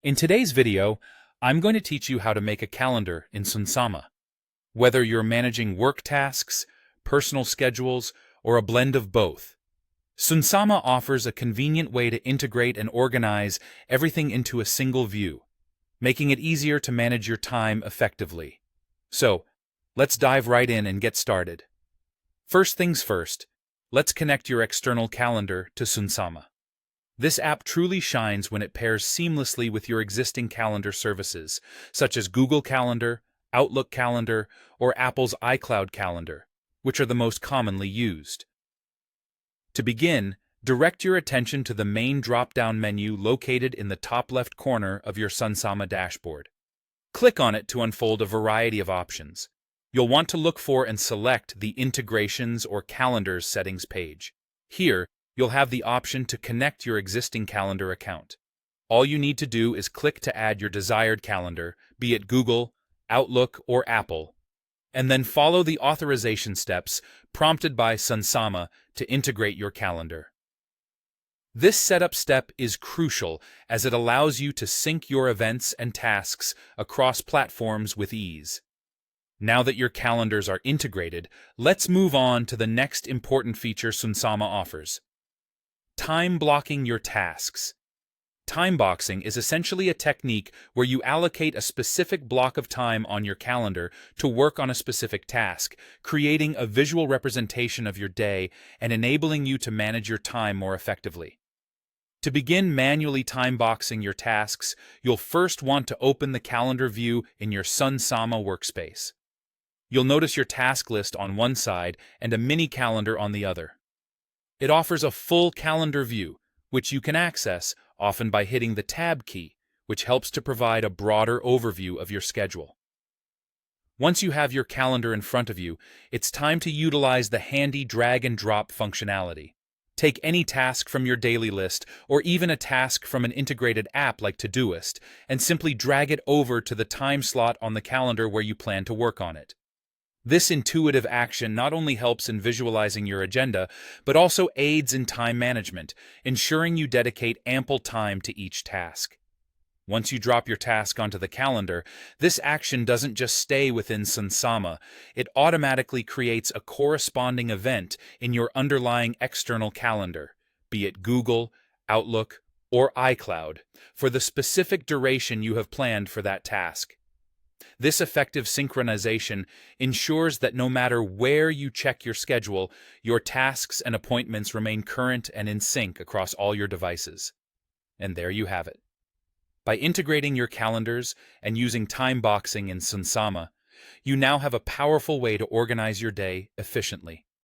In today's video, I'm going to teach you how to make a calendar in Sunsama. Whether you're managing work tasks, personal schedules, or a blend of both, Sunsama offers a convenient way to integrate and organize everything into a single view, making it easier to manage your time effectively. So, let's dive right in and get started. First things first, let's connect your external calendar to Sunsama. This app truly shines when it pairs seamlessly with your existing calendar services, such as Google Calendar, Outlook Calendar, or Apple's iCloud Calendar, which are the most commonly used. To begin, direct your attention to the main drop-down menu located in the top left corner of your Sunsama dashboard. Click on it to unfold a variety of options. You'll want to look for and select the Integrations or Calendars settings page. Here, you'll have the option to connect your existing calendar account. All you need to do is click to add your desired calendar, be it Google, Outlook, or Apple, and then follow the authorization steps prompted by Sunsama to integrate your calendar. This setup step is crucial as it allows you to sync your events and tasks across platforms with ease. Now that your calendars are integrated, let's move on to the next important feature Sunsama offers: time blocking your tasks. Time boxing is essentially a technique where you allocate a specific block of time on your calendar to work on a specific task, creating a visual representation of your day and enabling you to manage your time more effectively. To begin manually time boxing your tasks, you'll first want to open the calendar view in your Sunsama workspace. You'll notice your task list on one side and a mini calendar on the other. It offers a full calendar view, which you can access often by hitting the Tab key, which helps to provide a broader overview of your schedule. Once you have your calendar in front of you, it's time to utilize the handy drag and drop functionality. Take any task from your daily list, or even a task from an integrated app like Todoist, and simply drag it over to the time slot on the calendar where you plan to work on it. This intuitive action not only helps in visualizing your agenda, but also aids in time management, ensuring you dedicate ample time to each task. Once you drop your task onto the calendar, this action doesn't just stay within Sunsama, it automatically creates a corresponding event in your underlying external calendar, be it Google, Outlook, or iCloud, for the specific duration you have planned for that task. This effective synchronization ensures that no matter where you check your schedule, your tasks and appointments remain current and in sync across all your devices. And there you have it. By integrating your calendars and using time boxing in Sunsama, you now have a powerful way to organize your day efficiently.